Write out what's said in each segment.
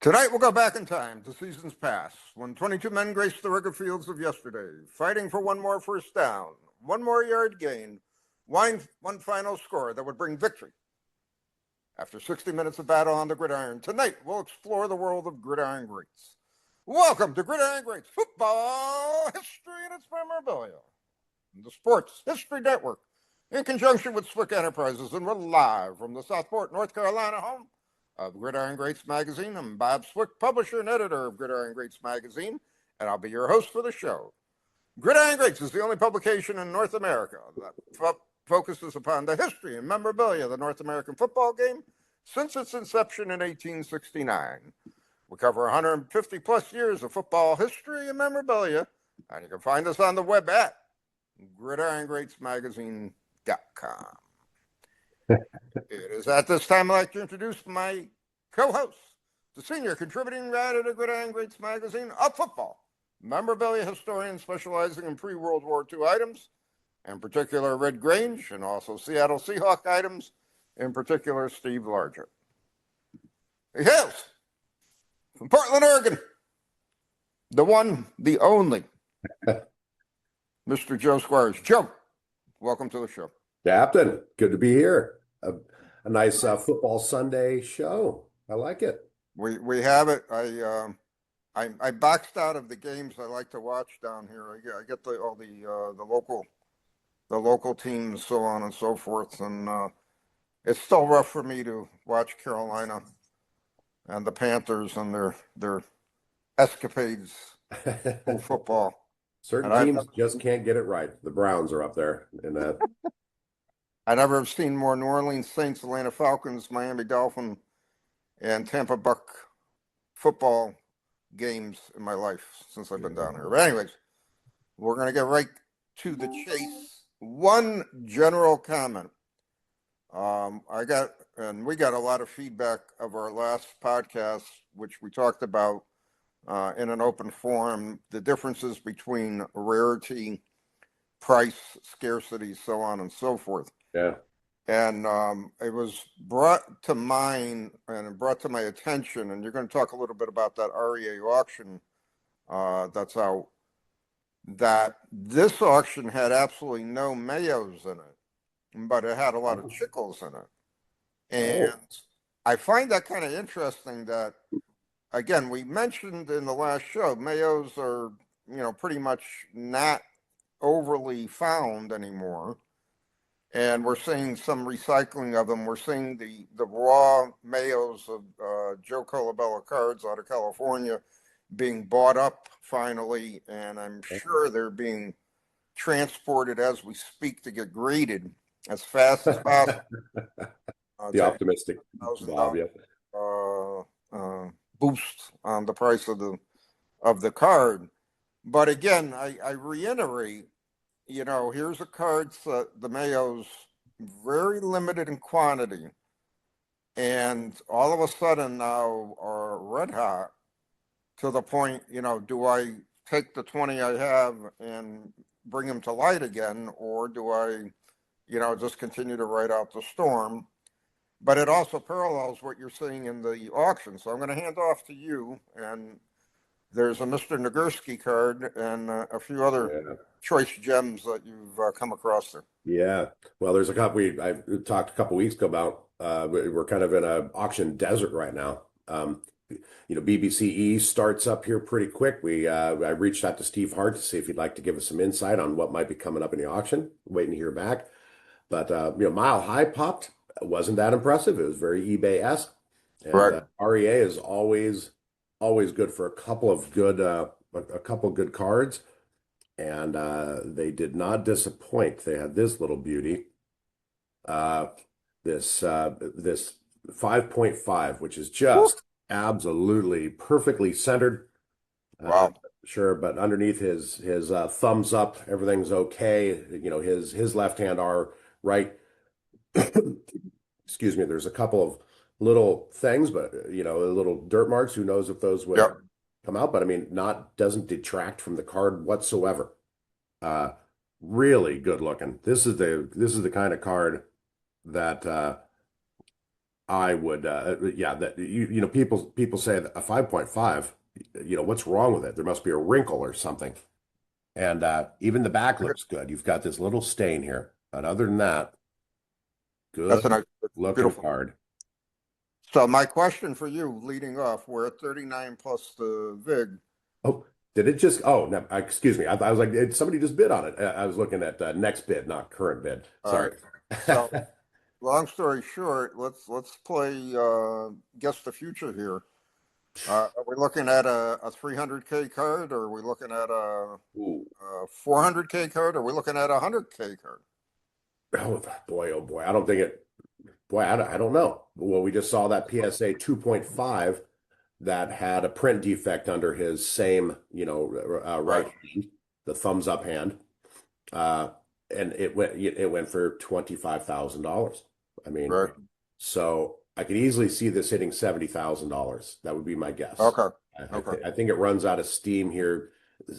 Tonight we'll go back in time to seasons past, when 22 men graced the rugged fields of yesterday, fighting for one more first down, one more yard gain, one final score that would bring victory. After 60 minutes of battle on the gridiron, tonight we'll explore the world of Gridiron Greats. Welcome to Gridiron Greats Football History and its Memorabilia, the Sports History Network, in conjunction with Swick Enterprises, and we're live from the Southport, North Carolina home of Gridiron Greats Magazine. I'm Bob Swick, publisher and editor of Gridiron Greats Magazine, and I'll be your host for the show. Gridiron Greats is the only publication in North America that focuses upon the history and memorabilia of the North American football game since its inception in 1869. We cover 150 plus years of football history and memorabilia, and you can find us on the web at gridirongreatsmagazine.com. It is at this time I'd like to introduce my co-host, the senior contributing writer to Gridiron Greats Magazine, a football memorabilia historian specializing in pre-World War II items, in particular Red Grange, and also Seattle Seahawk items, in particular Steve Largent. He hails from Portland, Oregon, the one, the only, Mr. Joe Squires. Joe, welcome to the show. Captain, good to be here. A nice football Sunday show. I like it. We have it. I boxed out of the games I like to watch down here. I get all the local teams, so on and so forth, and it's still rough for me to watch Carolina and the Panthers and their escapades in football. Certain teams just can't get it right. The Browns are up there in that. I never have seen more New Orleans Saints, Atlanta Falcons, Miami Dolphins, and Tampa Buck football games in my life since I've been down here. But anyways, we're going to get right to the chase. One general comment. We got a lot of feedback of our last podcast, which we talked about in an open forum, the differences between rarity, price, scarcity, so on and so forth. Yeah. And it was brought to mind and brought to my attention, and you're going to talk a little bit about that REA auction that's out, that this auction had absolutely no Mayos in it, but it had a lot of Chickles in it. And I find that kind of interesting that, again, we mentioned in the last show, Mayos are, pretty much not overly found anymore. And we're seeing some recycling of them. We're seeing the raw Mayos of Joe Colabella cards out of California being bought up finally, and I'm sure they're being transported as we speak to get graded as fast as possible. The optimistic Bob, boost on the price of the card. But again, I reiterate, here's a card that the Mayos very limited in quantity, and all of a sudden now are red hot to the point, do I take the 20 I have and bring them to light again, or do I, just continue to ride out the storm? But it also parallels what you're seeing in the auction. So I'm going to hand off to you, and there's a Mr. Nagurski card and a few other choice gems that you've come across there. Yeah. Well, there's a couple I talked a couple weeks ago about. We're kind of in an auction desert right now. BBCE starts up here pretty quick. I reached out to Steve Hart to see if he'd like to give us some insight on what might be coming up in the auction. Waiting to hear back. But Mile High popped. Wasn't that impressive. It was very eBay-esque. And REA is always good for a couple of good cards, and they did not disappoint. They had this little beauty, this 5.5, which is just absolutely perfectly centered. Wow. Sure, but underneath his thumbs up, everything's okay. His left hand, our right. Excuse me. There's a couple of little things, but little dirt marks. Who knows if those would come out? But I mean, doesn't detract from the card whatsoever. Really good looking. This is the kind of card that I would, yeah, that you know, people say that a 5.5, what's wrong with it? There must be a wrinkle or something. And even the back looks good. You've got this little stain here, but other than that, That's a good nice, looking beautiful. card. So my question for you, leading off, we're at 39 plus the VIG. Oh, did it just? Oh, no, excuse me. I was like, did somebody just bid on it? I was looking at next bid, not current bid. All Sorry. right. So long story short, let's play guess the future here. Are we looking at a 300K card, or are we looking at Ooh. a 400K card, or are we looking at a 100K card? Oh boy, oh boy. I don't think it. Boy, I don't know. Well, we just saw that PSA 2.5 that had a print defect under his same, right Right, hand, the thumbs up hand. Uh, and it went for $25,000. I mean, right. so I could easily see this hitting $70,000. That would be my guess. Okay, I, I, okay. th I think it runs out of steam here,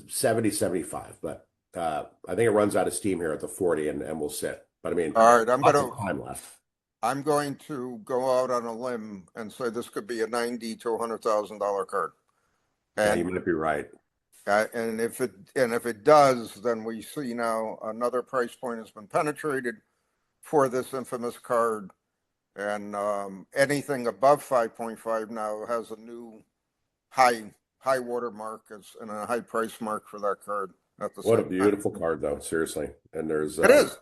70, 75, but I think it runs out of steam here at the 40 and we'll sit. But I mean, All right, lots of time left. I'm going to go out on a limb and say this could be a 90 to $100,000 card. Yeah, you And might be right. if it does, then we see now another price point has been penetrated for this infamous card, and anything above 5.5 now has a new high water mark and a high price mark for that card at the What a same time. beautiful card, though. Seriously. And there's It is.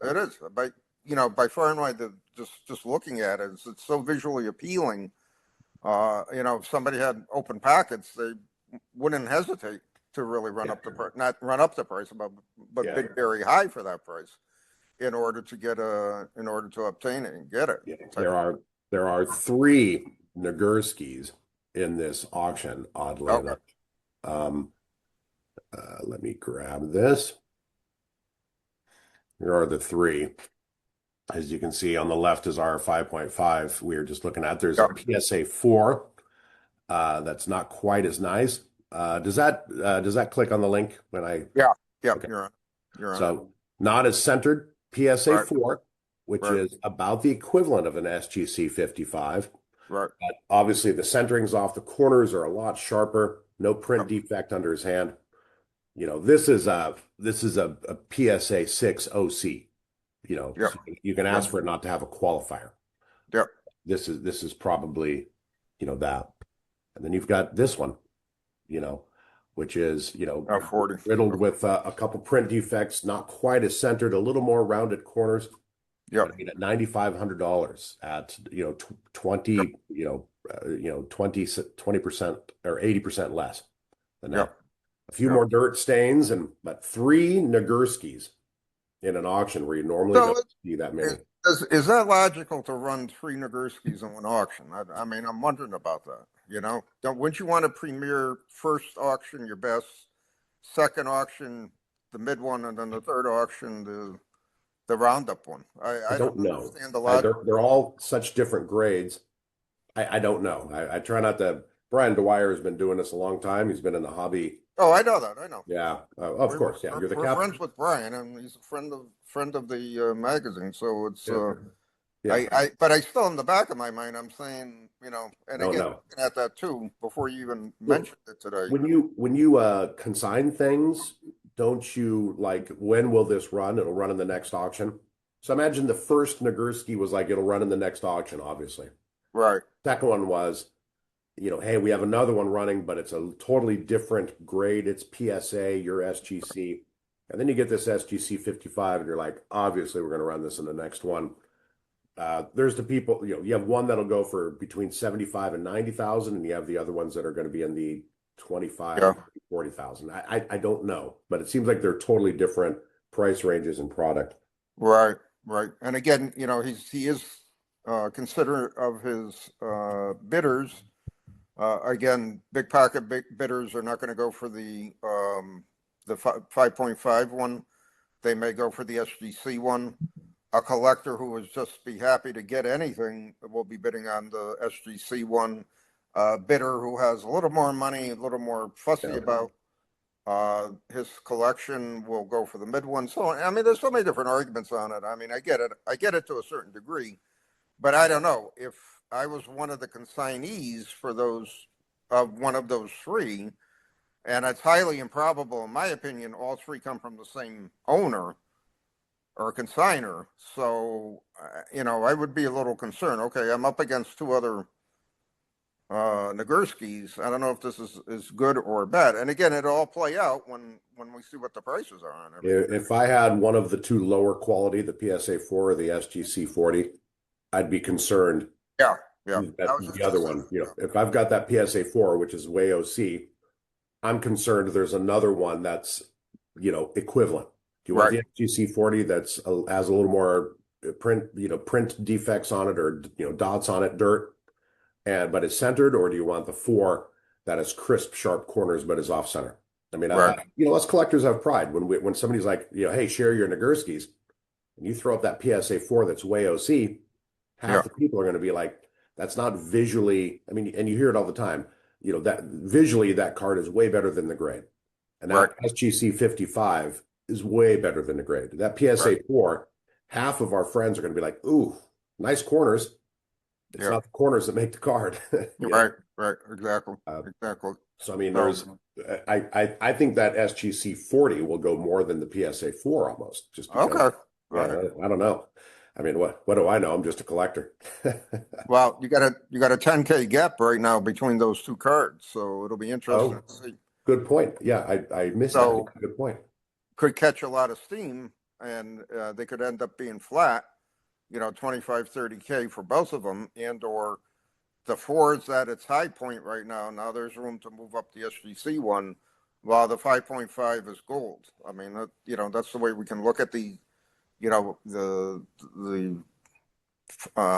By far and wide, just looking at it, it's so visually appealing. If somebody had open packets, they wouldn't hesitate to really run up the price, not run up the price, but yeah, bid very high for that price in order to obtain it and get it. yeah. Type of card. There are three Nagurskis in this auction, oddly Okay. enough. Um, let me grab this. Here are the three. As you can see on the left is our 5.5 we were just looking at. There's a Yeah. PSA 4 that's not quite as nice. Does that click on the link when I Yeah. Yeah. okay. You're on it. So not as centered PSA Right. 4, which Right. is about the equivalent of an SGC 55. Right. But obviously the centering's off, the corners are a lot sharper, no print Yep. defect under his hand. This is a PSA 6 OC. Yep. So you can Yep. ask for it not to have a qualifier. Yep. This is probably, that. And then you've got this one, which is, 40. riddled with a couple print defects, not quite as centered, a little more rounded corners. Yep. But I mean, at $9,500 at, 20, 20% or 80% less than that. Yep. A few Yep. more dirt stains but three Nagurskis in an auction where you normally So don't see that many. is that logical to run three Nagurskis in one auction? I mean, I'm wondering about that. Wouldn't you want to premiere first auction your best, second auction the mid one, and then the third auction the roundup one? I I don't don't know. understand the logic. They're all such different grades. I don't know. I try not to. Brian Dwyer has been doing this a long time. He's been in the hobby. Oh, I know that. I know. Yeah, of course. Yeah, you're the We're captain. friends with Brian, and he's a friend of the magazine. So it's Yeah, yeah. but I still in the back of my mind, I'm saying, and Don't again, know. looking at that too before you even Well, mentioned it today. when you consign things, don't you like when will this run? It'll run in the next auction. So imagine the first Nagurski was like it'll run in the next auction, obviously. Right. Second one was, hey, we have another one running, but it's a totally different grade. It's PSA, your SGC. And then you get this SGC 55, and you're like, obviously, we're going to run this in the next one. There's the people, you have one that'll go for between 75 and 90,000, and you have the other ones that are going to be in the 25, Yeah. 40,000. I don't know, but it seems like they're totally different price ranges and product. Right. Right. And again, he is considerate of his bidders. Again, big pocket bidders are not going to go for the 5.5 one. They may go for the SGC one. A collector who would just be happy to get anything will be bidding on the SGC one. Bidder who has a little more money, a little more fussy Yeah. about his collection will go for the mid one. So I mean, there's so many different arguments on it. I mean, I get it to a certain degree, but I don't know if I was one of the consignees for one of those three, and it's highly improbable, in my opinion, all three come from the same owner or consigner. So, I would be a little concerned. Okay, I'm up against two other Nagurskis. I don't know if this is good or bad. And again, it'll all play out when we see what the prices are on everything. If I had one of the two lower quality, the PSA 4 or the SGC 40, I'd be concerned Yeah, yeah. that the other one, if I've got that PSA 4, which is way OC, I'm concerned there's another one that's, equivalent. Do you want Right. the SGC 40 that's has a little more print defects on it, or dots on it, dirt, but it's centered, or do you want the 4 that has crisp, sharp corners but is off center? I mean, Right. us collectors have pride when somebody's like, hey, share your Nagurskis, and you throw up that PSA 4 that's way OC, half Yeah. the people are going to be like, that's not visually. I mean, and you hear it all the time. That visually that card is way better than the grade, and Right. that SGC 55 is way better than the grade. That PSA Right. 4, half of our friends are going to be like, ooh, nice corners. It's Yeah. not the corners that make the card. Right. Right. Exactly. Exactly. So I mean, So, I think that SGC 40 will go more than the PSA 4 almost, just because. okay. Yeah, Right. I don't know. I mean, what do I know? I'm just a collector. Well, you got a 10K gap right now between those two cards, so it'll be interesting Oh, to see. good point. Yeah, I missed that. So Good point. could catch a lot of steam, and they could end up being flat. 25, 30K for both of them, and or the 4 is at its high point right now. Now there's room to move up the SGC one, while the 5.5 is gold. I mean, that's the way we can look at the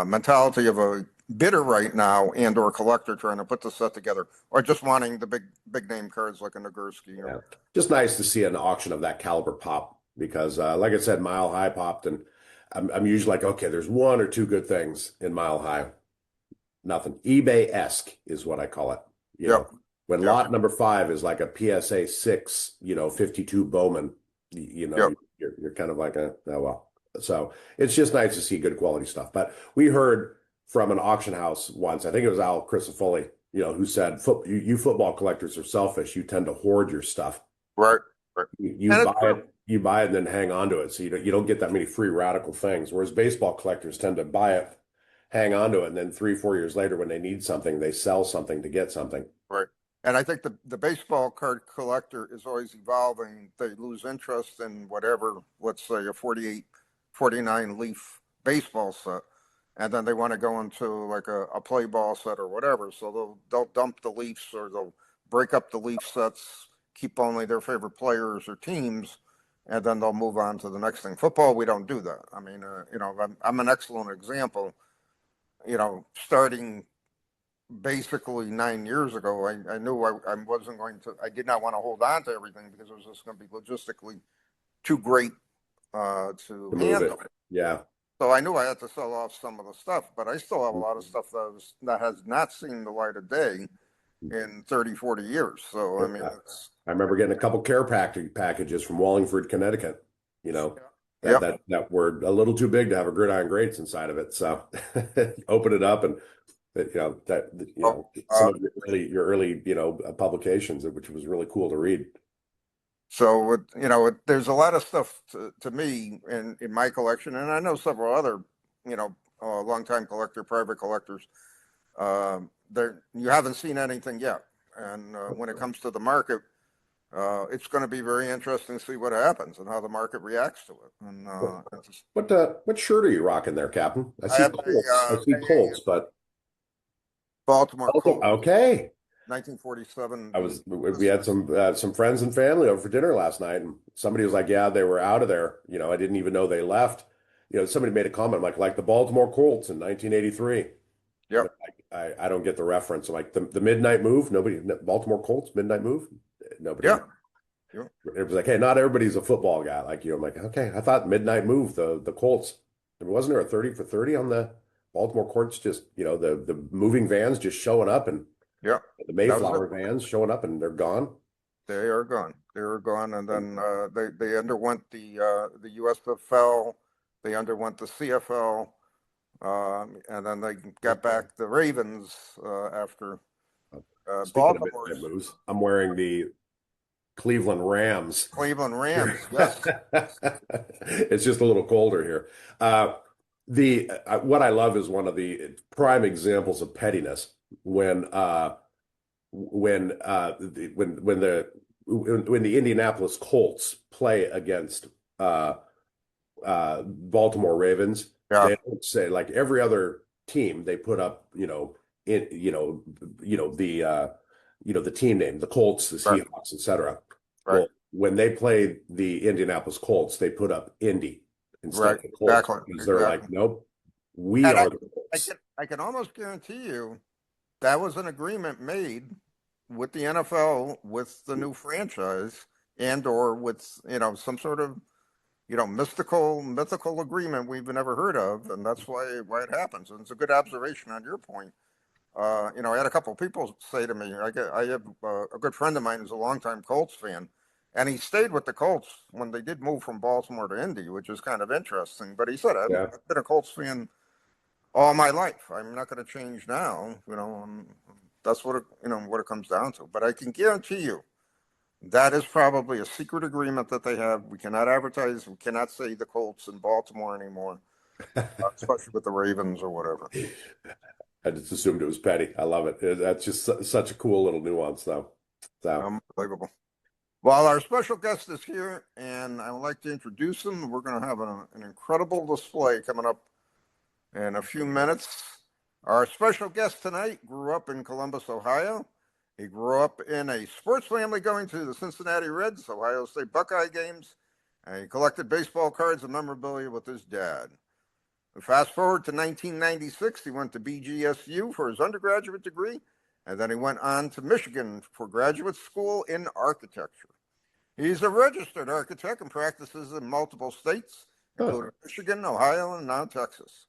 mentality of a bidder right now and or collector trying to put the set together, or just wanting the big name cards like a Nagurski. Yeah. Just nice to see an auction of that caliber pop, because like I said, Mile High popped, and I'm usually like, okay, there's one or two good things in Mile High. Nothing. eBay-esque is what I call it. When lot number 5 is like a PSA 6, 52 Bowman, you're kind of like oh well. So it's just nice to see good quality stuff. But we heard from an auction house once, I think it was Al Crisafulli, who said, you football collectors are selfish. You tend to hoard your stuff. Right. Right. You buy it and then hang on to it. So you don't get that many free radical things. Whereas baseball collectors tend to buy it, hang on to it, and then 3-4 years later, when they need something, they sell something to get something. Right. And I think the baseball card collector is always evolving. They lose interest in whatever, let's say a 48, 49 leaf baseball set, and then they want to go into like a play ball set or whatever. So they'll dump the Leafs, or they'll break up the Leaf sets, keep only their favorite players or teams, and then they'll move on to the next thing. Football, we don't do that. I mean, I'm an excellent example. Starting basically 9 years ago, I knew I wasn't going to. I did not want to hold on to everything because it was just going to be logistically too great to handle. Yeah. So I knew I had to sell off some of the stuff, but I still have a lot of stuff that has not seen the light of day in 30, 40 years. So, I mean, I remember getting a couple care packages from Wallingford, Connecticit, that were a little too big to have a Gridiron Greats inside of it. So open it up, and some of your early publications, which was really cool to read. So, there's a lot of stuff to me in my collection, and I know several other, longtime private collectors. You haven't seen anything yet, and when it comes to the market, it's going to be very interesting to see what happens and how the market reacts to it. And what shirt are you rocking there, Captain? I see Colts, but Baltimore Colts. Okay. 1947. We had some friends and family over for dinner last night, and somebody was like, yeah, they were out of there. I didn't even know they left. Somebody made a comment like the Baltimore Colts in 1983. Yeah. I don't get the reference. I'm like, the midnight move. Baltimore Colts midnight move. Nobody. Yeah. It was like, hey, not everybody's a football guy like you. I'm like, okay, I thought midnight move, the Colts. Wasn't there a 30 for 30 on the Baltimore Colts? Just the moving vans just showing up, and yeah, the Mayflower vans showing up, and they're gone. They are gone. And then they underwent the USFL. They underwent the CFL. And then they got back the Ravens after Speaking of Baltimore's midnight moves, I'm wearing the Cleveland Rams. Cleveland Rams. Yes. It's just a little colder here. The what I love is one of the prime examples of pettiness when the Indianapolis Colts play against Baltimore Ravens. Yeah. They don't say, like every other team, they put up, the team name, the Colts, the Right. Seahawks, etc. Right. Well, when they play the Indianapolis Colts, they put up Indy instead Right. of the Colts Exactly. because they're like, Exactly. nope, we And are the I Colts. can I can almost guarantee you that was an agreement made with the NFL, with the new franchise, and or with some sort of mythical agreement we've never heard of, and that's why it happens. And it's a good observation on your point. I had a couple of people say to me, I have a good friend of mine who's a longtime Colts fan, and he stayed with the Colts when they did move from Baltimore to Indy, which is kind of interesting. But he said, Yeah. I've been a Colts fan all my life. I'm not going to change now. That's what it comes down to. But I can guarantee you that is probably a secret agreement that they have. We cannot advertise. We cannot say the Colts in Baltimore anymore, especially with the Ravens or whatever. I just assumed it was petty. I love it. That's just such a cool little nuance, though. So, Unbelievable. Well, our special guest is here, and I would like to introduce him. We're going to have an incredible display coming up in a few minutes. Our special guest tonight grew up in Columbus, Ohio. He grew up in a sports family going to the Cincinnati Reds, Ohio State Buckeye games, and he collected baseball cards and memorabilia with his dad. Fast forward to 1996, he went to BGSU for his undergraduate degree, and then he went on to Michigan for graduate school in architecture. He's a registered architect and practices in multiple states, including Michigan, Ohio, and now Texas.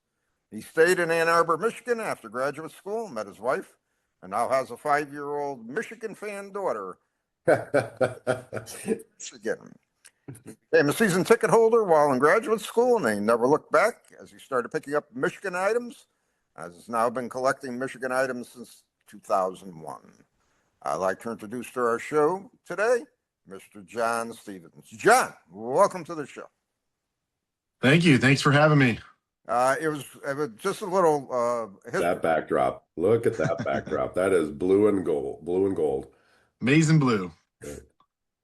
He stayed in Ann Arbor, Michigan after graduate school, met his wife, and now has a 5-year-old Michigan fan daughter. Michigan. He became a season ticket holder while in graduate school, and he never looked back as he started picking up Michigan items, as he's now been collecting Michigan items since 2001. I'd like to introduce to our show today Mr. John Stevens. John, welcome to the show. Thank you. Thanks for having me. It was just a little history. That backdrop. Look at that backdrop. That is blue and gold. Blue and gold. Amazing blue.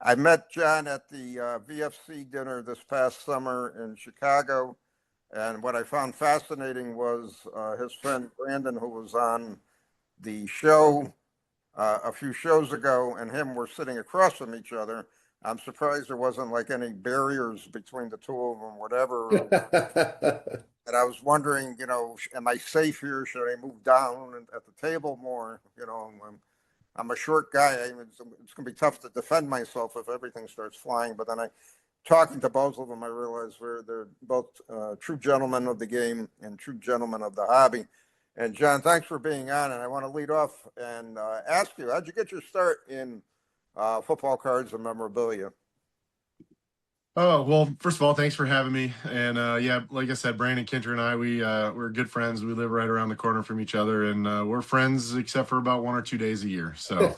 I met John at the VFC dinner this past summer in Chicago, and what I found fascinating was his friend Brandon, who was on the show a few shows ago, and him were sitting across from each other. I'm surprised there wasn't like any barriers between the two of them, whatever. And I was wondering, am I safe here? Should I move down at the table more? I'm a short guy. It's going to be tough to defend myself if everything starts flying. But then talking to both of them, I realized they're both true gentlemen of the game and true gentlemen of the hobby. And John, thanks for being on. And I want to lead off and ask you, how'd you get your start in football cards and memorabilia? Oh, well, first of all, thanks for having me. And yeah, like I said, Brandon Kinter and I, we're good friends. We live right around the corner from each other, and we're friends except for about 1 or 2 days a year. So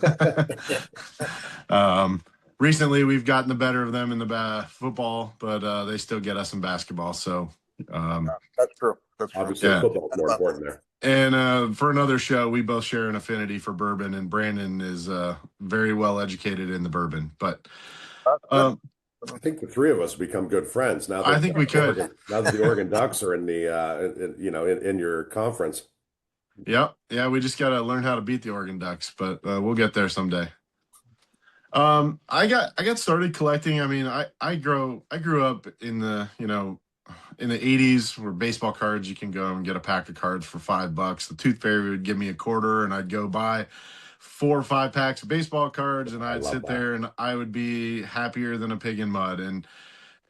recently we've gotten the better of them in the football, but they still get us in basketball. So that's true. That's true. Obviously, Yeah. football's more important there. And for another show, we both share an affinity for bourbon, and Brandon is very well educated in the bourbon. But I think the three of us become good friends now. I think we could. Now that the Oregon Ducks are in in your conference. Yep. Yeah, we just got to learn how to beat the Oregon Ducks, but we'll get there someday. I got started collecting. I mean, I grew up in the, in the 80s where baseball cards, you can go and get a pack of cards for $5. The Tooth Fairy would give me a quarter and I'd go buy 4 or 5 packs of baseball cards, and I'd sit there and I would be happier than a pig in mud. And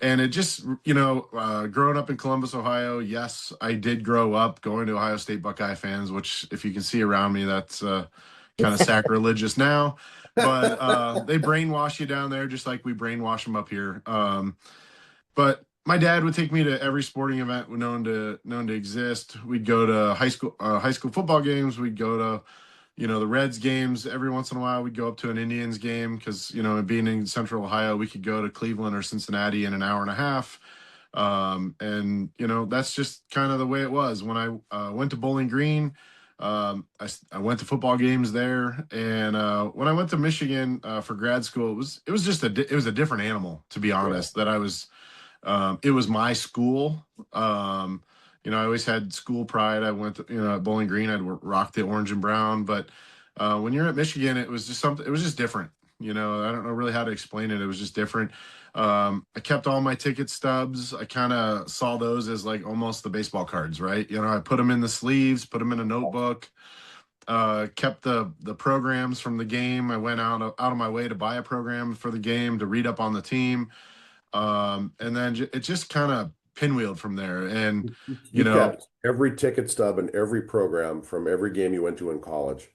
it just, growing up in Columbus, Ohio, yes, I did grow up going to Ohio State Buckeye fans, which if you can see around me, that's kind of sacrilegious now. But they brainwash you down there just like we brainwash them up here. But my dad would take me to every sporting event known to exist. We'd go to high school football games. We'd go to, the Reds games. Every once in a while, we'd go up to an Indians game because, being in Central Ohio, we could go to Cleveland or Cincinnati in an hour and a half. And that's just kind of the way it was. When I went to Bowling Green, I went to football games there, and when I went to Michigan for grad school, it was just it was a different animal, to be honest. That I was, it was my school. I always had school pride. I went to, at Bowling Green, I'd rock the orange and brown. But when you're at Michigan, it was just something. It was just different. I don't know really how to explain it. It was just different. I kept all my ticket stubs. I kind of saw those as like almost the baseball cards, right? I put them in the sleeves, put them in a notebook, kept the programs from the game. I went out of my way to buy a program for the game, to read up on the team. And then it just kind of pinwheeled from there. And, You kept every ticket stub and every program from every game you went to in college.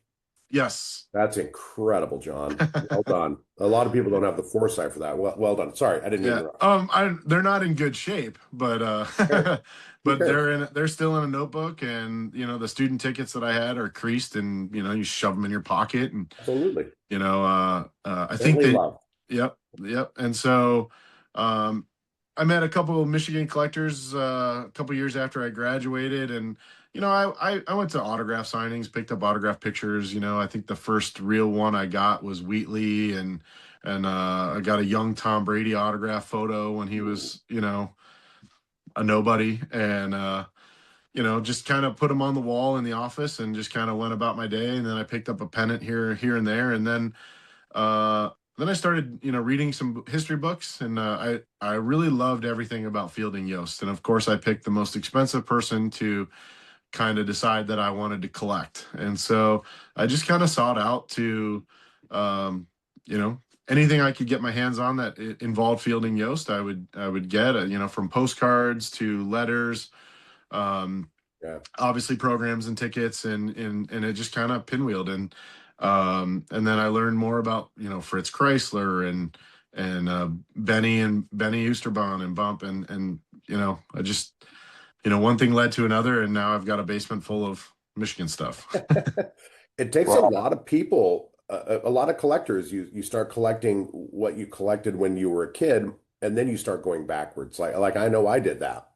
yes. That's incredible, John. Well done. A lot of people don't have the foresight for that. Well done. Sorry, I didn't mean to interrupt. They're not in good shape, but Sure. but Sure. they're still in a notebook, and the student tickets that I had are creased, and you shove them in your pocket, and Absolutely. I think Family they, love. yep. And so I met a couple of Michigan collectors a couple years after I graduated, and I went to autograph signings, picked up autograph pictures. I think the first real one I got was Wheatley, and I got a young Tom Brady autograph photo when he was a nobody, and just kind of put him on the wall in the office, and just kind of went about my day. And then I picked up a pennant here and there, and then I started, reading some history books, and I really loved everything about Fielding Yost. And of course, I picked the most expensive person to kind of decide that I wanted to collect. And so I just kind of sought out to, anything I could get my hands on that involved Fielding Yost, I would get, from postcards to letters, Yeah. obviously programs and tickets, and it just kind of pinwheeled. And then I learned more about Fritz Chrysler and Benny Oosterbahn and Bump, and I just one thing led to another, and now I've got a basement full of Michigan stuff. It takes a lot of people, a lot of collectors. You start collecting what you collected when you were a kid, and then you start going backwards. Like I know I did that.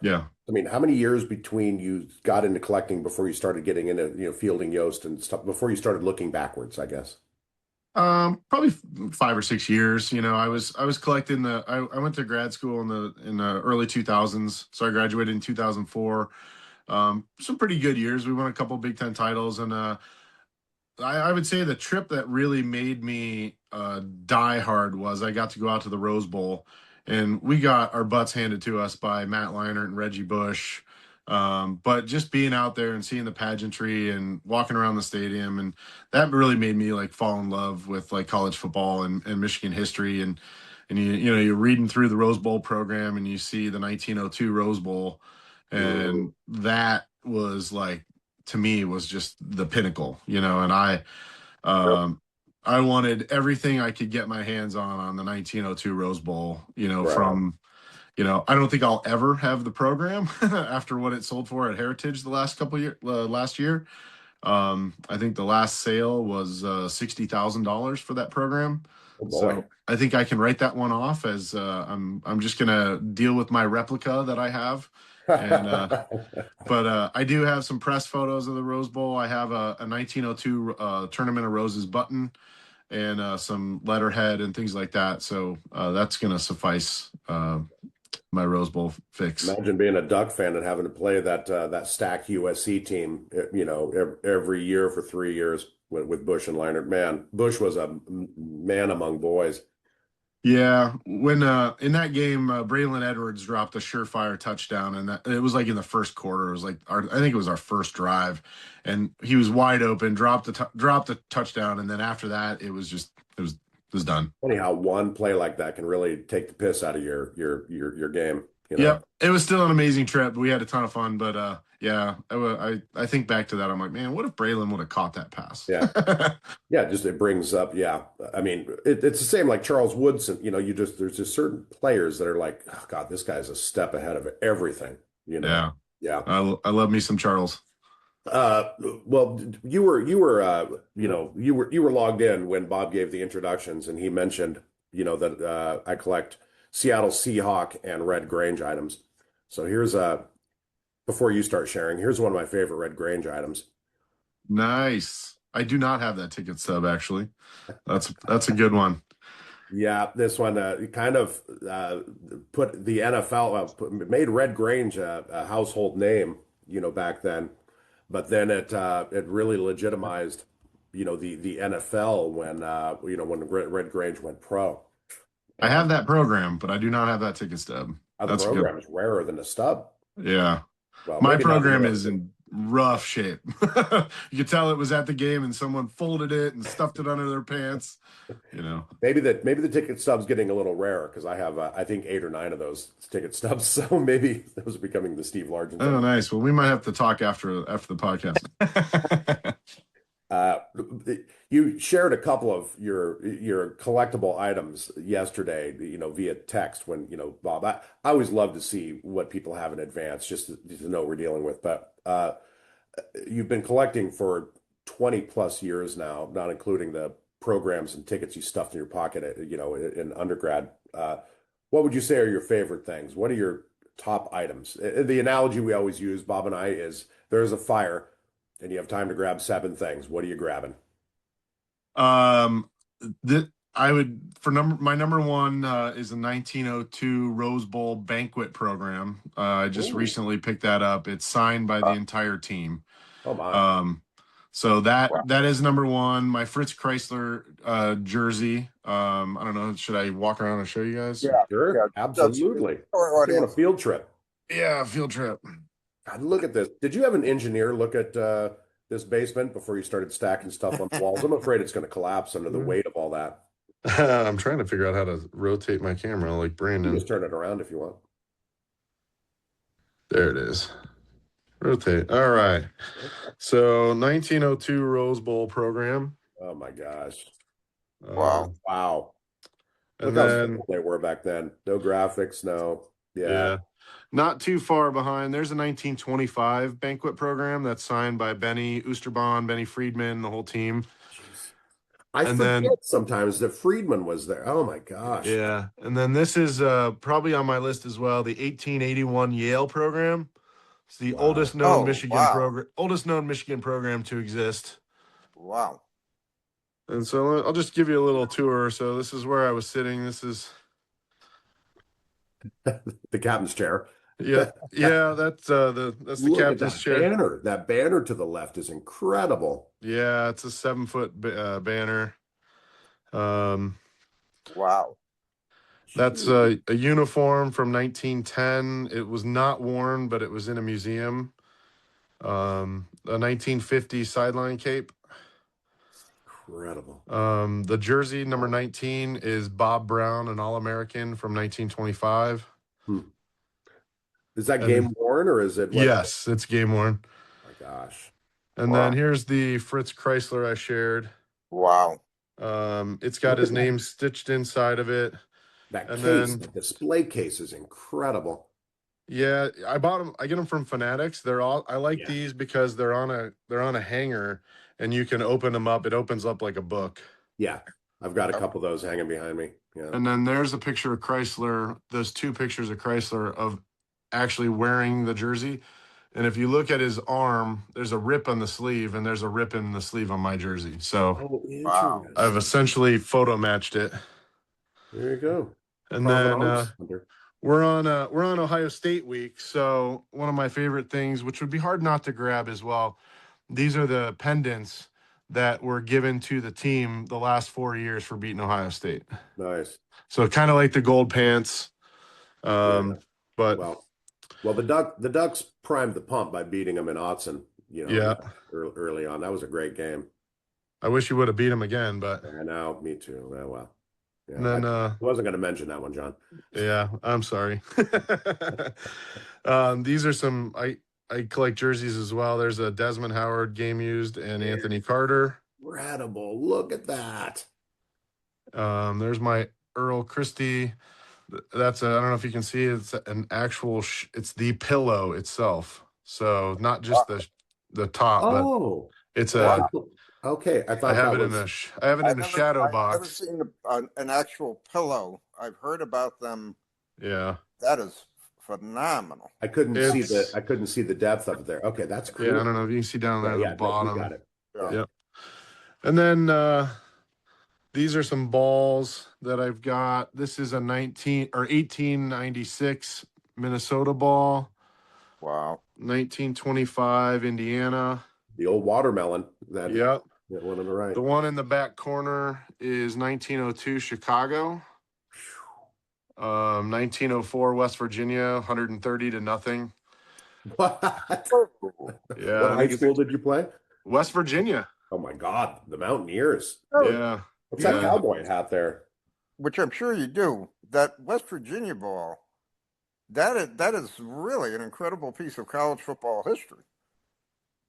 Yeah. I mean, how many years between you got into collecting before you started getting into, Fielding Yost and stuff, before you started looking backwards, I guess? Probably 5 or 6 years. I was collecting I went to grad school in the early 2000s, so I graduated in 2004. Some pretty good years. We won a couple Big Ten titles, and I would say the trip that really made me die hard was I got to go out to the Rose Bowl, and we got our butts handed to us by Matt Leinart and Reggie Bush. But just being out there and seeing the pageantry and walking around the stadium, and that really made me like fall in love with like college football and Michigan history. And you're reading through the Rose Bowl program, and you see the 1902 Rose Bowl, and that was like, to me, was just the pinnacle. And Sure. I wanted everything I could get my hands on the 1902 Rose Bowl, Right. from, I don't think I'll ever have the program after what it sold for at Heritage the last year. I think the last sale was $60,000 for that program. Oh boy. So I think I can write that one off as I'm just gonna deal with my replica that I have. And but I do have some press photos of the Rose Bowl. I have a 1902 Tournament of Roses button, and some letterhead and things like that. So that's gonna suffice my Rose Bowl fix. Imagine being a Duck fan and having to play that stacked USC team, every year for 3 years with Bush and Leinart. Man, Bush was a man among boys. Yeah, when in that game, Braylon Edwards dropped a surefire touchdown, and it was like in the first quarter. It was like I think it was our first drive, and he was wide open, dropped the touchdown, and then after that, it was done. Funny how one play like that can really take the piss out of your game. Yep, it was still an amazing trip. We had a ton of fun, but Yeah, I think back to that. I'm like, man, what if Braylon would have caught that pass? Yeah. Yeah, just it brings up, yeah. I mean, it's the same like Charles Woodson, there's just certain players that are like, oh God, this guy's a step ahead of everything, you know. Yeah, Yeah. I love me some Charles. Uh, well, you were logged in when Bob gave the introductions, and he mentioned, that I collect Seattle Seahawk and Red Grange items. So before you start sharing, here's one of my favorite Red Grange items. Nice. I do not have that ticket stub actually. That's a good one. Yeah, this one kind of put the NFL made Red Grange a household name, back then. But then it really legitimized, the NFL when Red Grange went pro. I have And that program, but I do not have that ticket stub. the That's a good. program is rarer than a stub. Yeah. Well, My maybe not program rarer. is in rough shape. You could tell it was at the game and someone folded it and stuffed it under their pants, Maybe the ticket stub's getting a little rarer because I have I think 8 or 9 of those ticket stubs. So maybe those are becoming the Steve Largent. Oh, nice. Well, we might have to talk after the podcast. You shared a couple of your collectible items yesterday, via text when, Bob, I always love to see what people have in advance just to know what we're dealing with. But you've been collecting for 20 plus years now, not including the programs and tickets you stuffed in your pocket, in undergrad. What would you say are your favorite things? What are your top items? The analogy we always use, Bob and I, is there's a fire and you have time to grab 7 things. What are you grabbing? I would my number one is a 1902 Rose Bowl banquet program. I just Ooh. recently picked that up. It's signed by the entire team. Oh my. So that is number one. My Fritz Chrysler jersey. I don't know. Should I walk around and show you guys? Yeah, Sure, yeah, absolutely. our On a audience. field trip. Yeah, field trip. God, look at this. Did you have an engineer look at this basement before you started stacking stuff on the walls? I'm afraid it's going to collapse under the weight of all that. I'm trying to figure out how to rotate my camera like You Brandon. can just turn it around if you want. There it is. Rotate. All right. So 1902 Rose Bowl program. Oh my gosh. Wow. Wow. And Look how then simple they were back then. No graphics, no. yeah. Not too far behind. There's a 1925 banquet program that's signed by Benny Oosterbaan, Benny Friedman, the whole team. I forget sometimes that Friedman was there. Oh my gosh. Yeah. And then this is probably on my list as well, the 1881 Yale program. It's the oldest known Michigan program to exist. Wow. And so I'll just give you a little tour. So this is where I was sitting. This is the captain's chair. yeah, that's the captain's chair. Banner. That banner to the left is incredible. Yeah, it's a 7-foot banner. Wow. That's a uniform from 1910. It was not worn, but it was in a museum. A 1950 sideline cape. Incredible. The jersey number 19 is Bob Brown, an All-American from 1925. Is that game worn or is it? Yes, it's game worn. Oh my gosh. And then here's the Fritz Chrysler I shared. Wow. It's got his name stitched inside of it. That case, the display case is incredible. Yeah, I bought them. I get them from Fanatics. I like these because they're on a hanger and you can open them up. It opens up like a book. Yeah. I've got a couple of those hanging behind me. Yeah. And then there's a picture of Chrysler. There's 2 pictures of Chrysler of actually wearing the jersey. And if you look at his arm, there's a rip on the sleeve and there's a rip in the sleeve on my jersey. So Wow. I've essentially photo matched it. There you go. And then we're on Ohio State week. So one of my favorite things, which would be hard not to grab as well, these are the pendants that were given to the team the last 4 years for beating Ohio State. Nice. So kind of like the gold pants. But well, the Ducks primed the pump by beating them in Autzen, early on. That was a great game. I wish you would have beat them again, but I know, me too. Well. Yeah, and then I wasn't going to mention that one, John. Yeah, I'm sorry. These are some I collect jerseys as well. There's a Desmond Howard game used and Anthony Carter. Incredible. Look at that. There's my Earl Christie. That's I don't know if you can see it's an actual it's the pillow itself. So not just the top, but Oh, it's that's a okay. I I thought have that it in was I have it in a shadow I've never box. seen an actual pillow. I've heard about them. Yeah. That is phenomenal. I couldn't see It's I couldn't see the depth of it there. Okay, that's cool. yeah, I don't know if you can see down there at the Yeah, no, we bottom. got it. Yeah. Yep. And then these are some balls that I've got. This is a 1896 Minnesota ball, Wow. 1925 Indiana. The old watermelon. That one on the right. The one in the back corner is 1902 Chicago. 1904 West Virginia, 130-0. What? Yeah. What high school did you play? West Virginia. Oh my God, the Mountaineers. Yeah. What's that cowboy hat there? Which I'm sure you do. That West Virginia ball, that is really an incredible piece of college football history.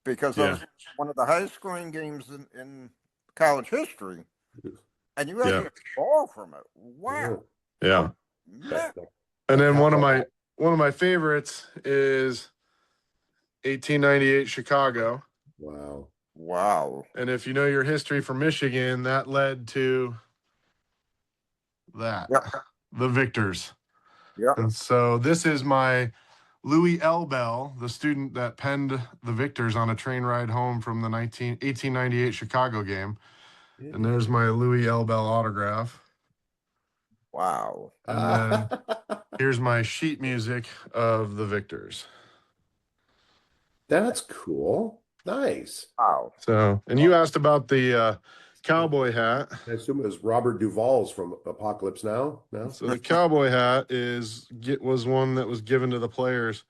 Because that was one of the highest scoring games in college history. And you actually get a ball from it. Wow. Yeah. Man. And then one of my favorites is 1898 Chicago. Wow. Wow. And if you know your history from Michigan, that led to that. Yep. The Victors. Yeah. And so this is my Louis L. Bell, the student that penned the Victors on a train ride home from the 1898 Chicago game. And there's my Louis L. Bell autograph. Wow. And then here's my sheet music of the Victors. That's cool. Nice. Wow. So, and you asked about the cowboy hat. I assume it was Robert Duvall's from Apocalypse Now. No? So the cowboy hat was one that was given to the players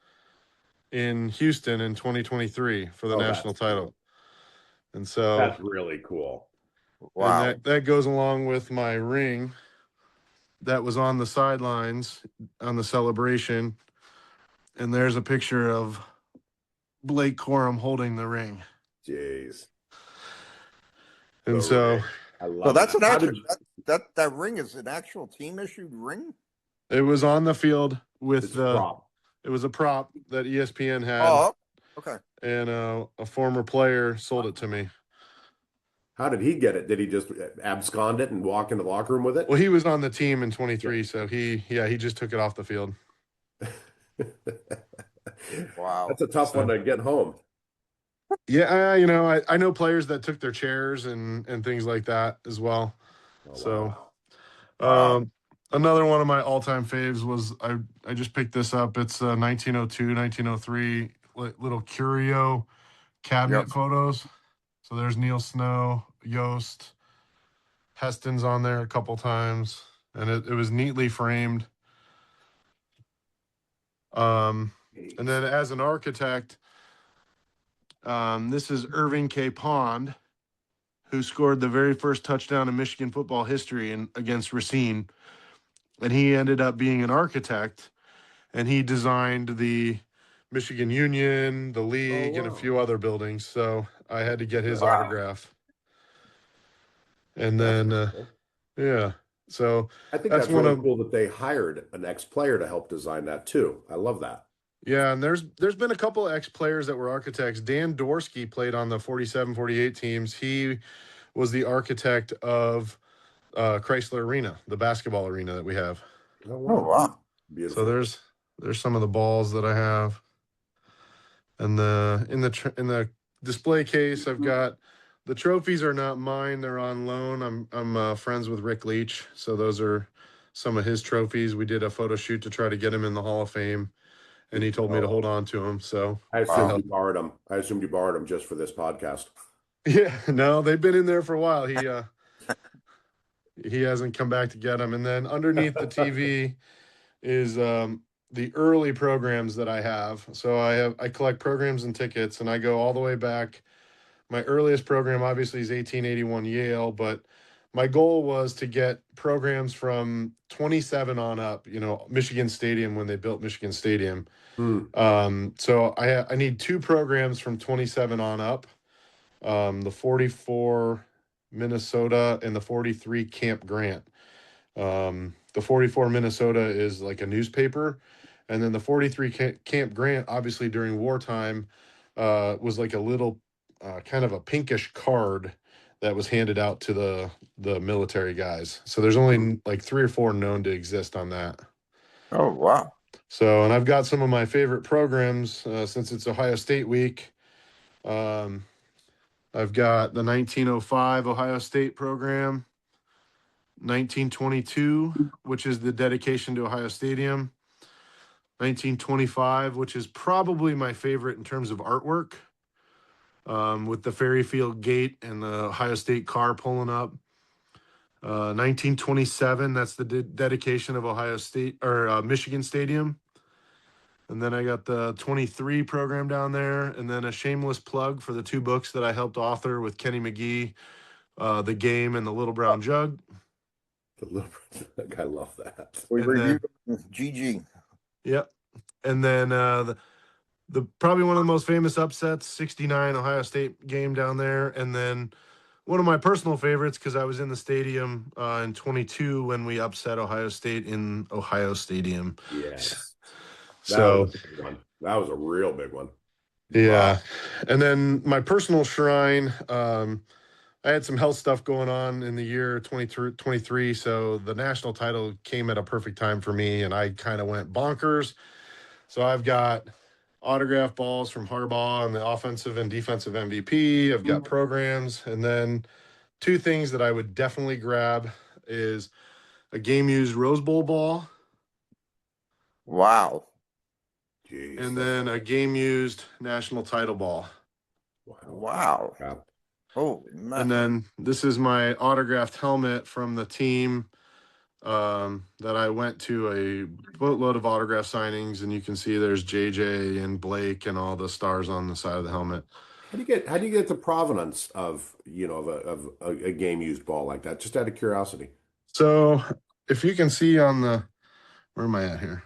in Houston in 2023 for the national title. Cool. And so that's really cool. Wow. And that goes along with my ring that was on the sidelines on the celebration. And there's a picture of Blake Corum holding the ring. Jeez. And so I love So that's it. an actual that ring is an actual team issued ring? it was on the field with prop. It was a prop that ESPN had. Oh, okay. And a former player sold it to me. How did he get it? Did he just abscond it and walk in the locker room with it? Well, he was on the team in 23, so he just took it off the field. Wow. That's a tough one to get home. Yeah, I know players that took their chairs and things like that as well. Another one of my all-time faves was I just picked this up. It's 1902, 1903 little curio cabinet photos. So there's Neil Snow, Yost, Heston's on there a couple times, and it was neatly framed. And then as an architect, this is Irving K. Pond, who scored the very first touchdown in Michigan football history against Racine. And he ended up being an architect, and he designed the Michigan Union, the league, and a few other buildings. So I had to get his autograph. And then, so I think that's really cool that they hired an ex-player to help design that too. I love that. Yeah, and there's been a couple of ex-players that were architects. Dan Dorsky played on the 47-48 teams. He was the architect of Chrysler Arena, the basketball arena that we have. Oh wow. So Beautiful. there's some of the balls that I have. And in the display case, I've got the trophies are not mine; they're on loan. I'm friends with Rick Leach, so those are some of his trophies. We did a photo shoot to try to get him in the Hall of Fame, and he told me to hold on to them. So I assumed you borrowed them. I assumed you borrowed them just for this podcast. Yeah, no, they've been in there for a while. He hasn't come back to get them. And then underneath the TV is the early programs that I have. So I collect programs and tickets, and I go all the way back. My earliest program obviously is 1881 Yale, but my goal was to get programs from 27 on up, Michigan Stadium when they built Michigan Stadium. So I need 2 programs from 27 on up, the 44 Minnesota and the 43 Camp Grant. The 44 Minnesota is like a newspaper, and then the 43 Camp Grant, obviously during wartime, was like a little kind of a pinkish card that was handed out to the military guys. So there's only like 3 or 4 known to exist on that. Oh, wow. So, and I've got some of my favorite programs since it's Ohio State week. I've got the 1905 Ohio State program, 1922, which is the dedication to Ohio Stadium, 1925, which is probably my favorite in terms of artwork, with the Ferry Field gate and the Ohio State car pulling up. 1927, that's the dedication of Ohio State or Michigan Stadium. And then I got the 23 program down there, and then a shameless plug for the 2 books that I helped author with Kenny McGee, The Game and The Little Brown Jug. I love that. We And reviewed GG. Yep. And then the probably one of the most famous upsets, 69 Ohio State game down there. And then one of my personal favorites, because I was in the stadium in 22 when we upset Ohio State in Ohio Stadium. Yes. So was a big one. That was a real big one. yeah. Wow. And then my personal shrine, I had some health stuff going on in the year 2023. So the national title came at a perfect time for me, and I kind of went bonkers. So I've got autograph balls from Harbaugh and the offensive and defensive MVP. I've got programs. And then 2 things that I would definitely grab is a game used Rose Bowl ball. Wow. Jeez. And then a game used national title ball. Wow. Oh, man. And then this is my autographed helmet from the team that I went to a boatload of autograph signings, and you can see there's JJ and Blake and all the stars on the side of the helmet. How do you get the provenance of a game used ball like that? Just out of curiosity. So if you can see on where am I at here?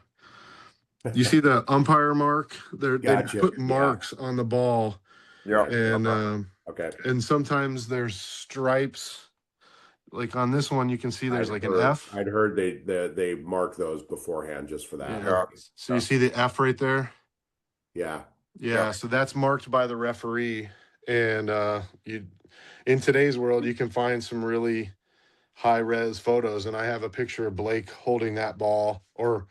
You see the umpire mark? Gotcha. They put marks on the ball. Yeah. And okay. And sometimes there's stripes. Like on this one, you can see there's an F. I'd heard they mark those beforehand just for that. Yeah. So you see the F right there? Yeah. Yeah. So that's marked by the referee. And in today's world, you can find some really high res photos. And I have a picture of Blake holding that ball, or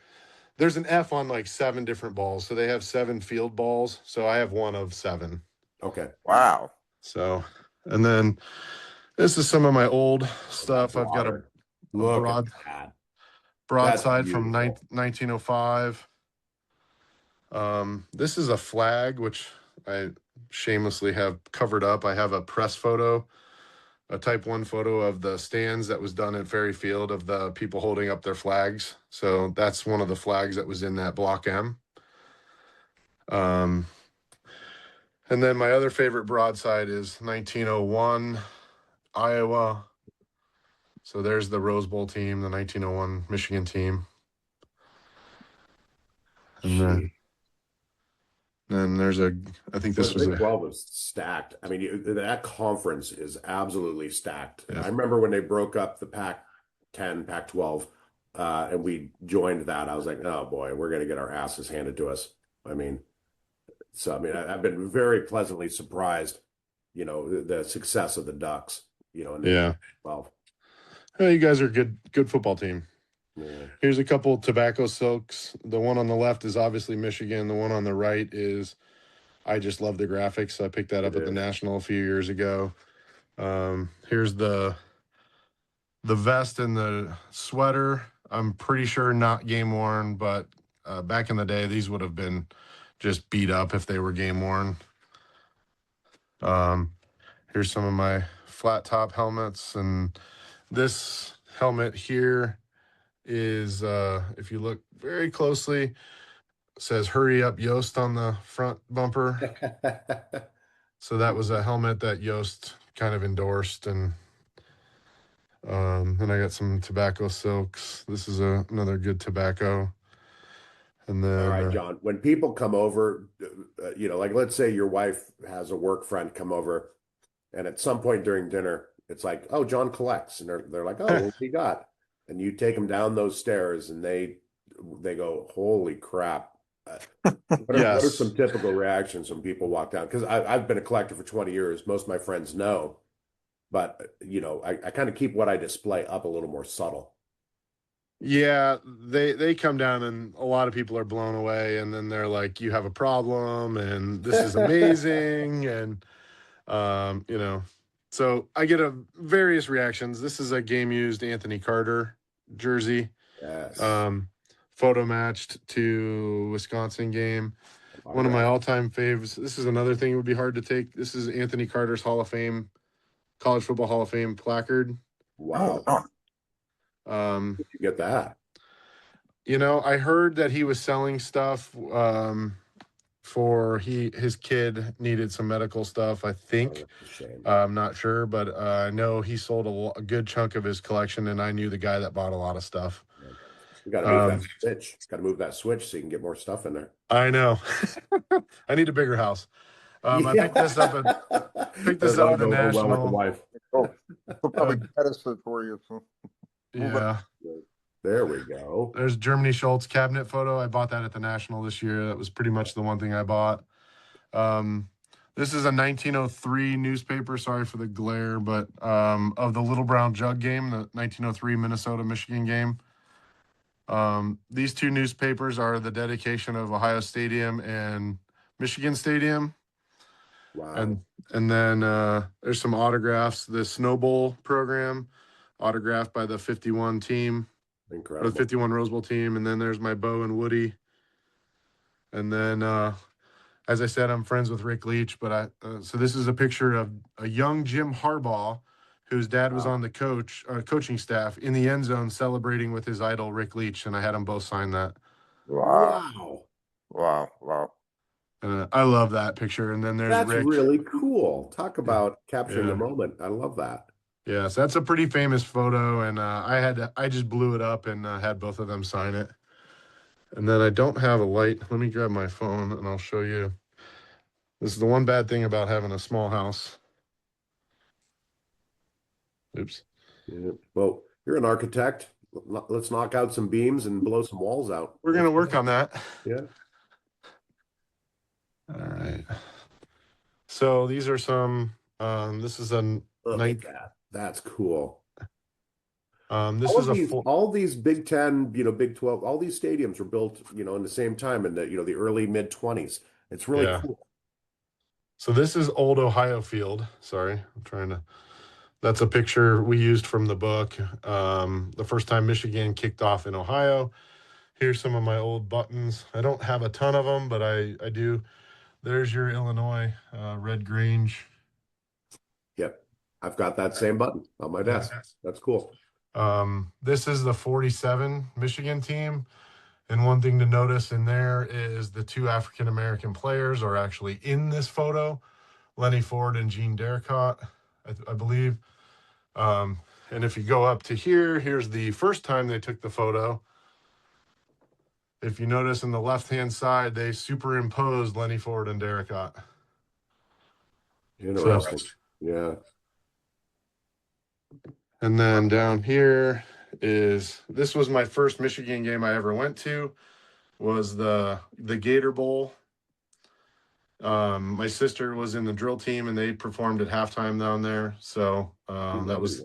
there's an F on like 7 different balls. So they have 7 field balls. So I have one of 7. Okay. Wow. So, and then this is some of my old stuff. I've got a broadside from 1905. This is a flag, which I shamelessly have covered up. I have a press photo, a type 1 photo of the stands that was done at Ferry Field of the people holding up their flags. So that's one of the flags that was in that block M. And then my other favorite broadside is 1901 Iowa. So there's the Rose Bowl team, the 1901 Michigan team. And then there's I think this was Big 12 was stacked. I mean, that conference is absolutely stacked. Yeah. I remember when they broke up the Pac-10, Pac-12, and we joined that. I was like, oh boy, we're going to get our asses handed to us. I've been very pleasantly surprised, the success of the Ducks, in the 12. Well, you guys are a good football team. Yeah. Here's a couple of tobacco silks. The one on the left is obviously Michigan. The one on the right is, I just love the graphics. I picked that up at the National a few years ago. Here's the vest and the sweater. I'm pretty sure not game worn, but back in the day, these would have been just beat up if they were game worn. Here's some of my flat top helmets, and this helmet here is, if you look very closely, it says "Hurry Up Yost" on the front bumper. So that was a helmet that Yost kind of endorsed, and And I got some tobacco silks. This is another good tobacco. And All then, right, John, when people come over, like let's say your wife has a work friend come over, and at some point during dinner, it's like, oh, John collects. And they're like, oh, what you got? And you take them down those stairs and they go, holy crap. What are some yes. typical reactions when people walk down? Because I've been a collector for 20 years. Most of my friends know, but I kind of keep what I display up a little more subtle. Yeah, they come down and a lot of people are blown away, and then they're like, "You have a problem, and this is amazing," and so I get various reactions. This is a game used Anthony Carter jersey, Yes. um, photo matched to Wisconsin game. One of my Autograph. all-time faves. This is another thing that would be hard to take. This is Anthony Carter's Hall of Fame, College Football Hall of Fame placard. Oh, Wow. no. Um, You get that. I heard that he was selling stuff for his kid needed some medical stuff, I Oh, think. that's a shame. I'm not sure, but I know he sold a good chunk of his collection, and I knew the guy that bought a lot of stuff. You got to move that switch. Got to move that switch so you can get more stuff in there. I know. I need a bigger house. I picked this up at the Go well with the National. wife. Oh, he'll probably medicine for you. So. Yeah. There we go. There's Germany Schultz cabinet photo. I bought that at the National this year. That was pretty much the one thing I bought. This is a 1903 newspaper. Sorry for the glare, but of the Little Brown Jug game, the 1903 Minnesota-Michigan game. These two newspapers are the dedication of Ohio Stadium and Michigan Stadium. Wow. And then there's some autographs. The Snow Bowl program, autographed by the 51 team. Incredible. Or the 51 Rose Bowl team. And then there's my Bo and Woody. And then, as I said, I'm friends with Rick Leach. But so this is a picture of a young Jim Harbaugh, whose dad was on the coaching staff, in the end zone celebrating with his idol Rick Leach, and I had them both sign that. Wow. Wow. I love that picture. And then there's That's Rick. really cool. Talk about capturing the moment. I love that. Yeah, so that's a pretty famous photo, and I just blew it up and had both of them sign it. And then I don't have a light. Let me grab my phone and I'll show you. This is the one bad thing about having a small house. Oops. Yeah. Well, you're an architect. Let's knock out some beams and blow some walls out. We're gonna work on that. Yeah. All right. So these are some. This is a Look at that. That's cool. This is all these Big 10, Big 12, all these stadiums were built, in the same time in the early mid 20s. It's really cool. So this is Old Ohio Field. Sorry, I'm trying to. That's a picture we used from the book. The first time Michigan kicked off in Ohio. Here's some of my old buttons. I don't have a ton of them, but I do. There's your Illinois Red Grange. Yep. I've got that same button on my desk. That's cool. This is the 47 Michigan team. And one thing to notice in there is the two African-American players are actually in this photo, Lenny Ford and Gene Derricott, I believe. And if you go up to here's the first time they took the photo. If you notice in the left-hand side, they superimposed Lenny Ford and Derricott. Interesting. Yeah. And then down here this was my first Michigan game I ever went to, was the Gator Bowl. My sister was in the drill team and they performed at halftime down there. So I was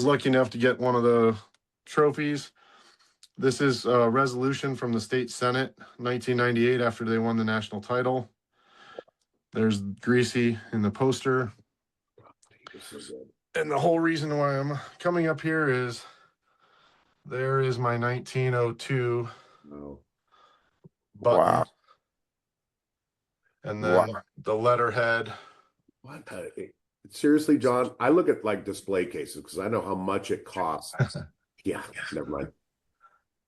lucky enough to get one of the trophies. This is a resolution from the state Senate, 1998, after they won the national title. There's Greasy in the poster. And the whole reason why I'm coming up here is there is my 1902 button. Wow. And then the letterhead. What? Seriously, John, I look at like display cases because I know how much it costs. Yeah, never mind.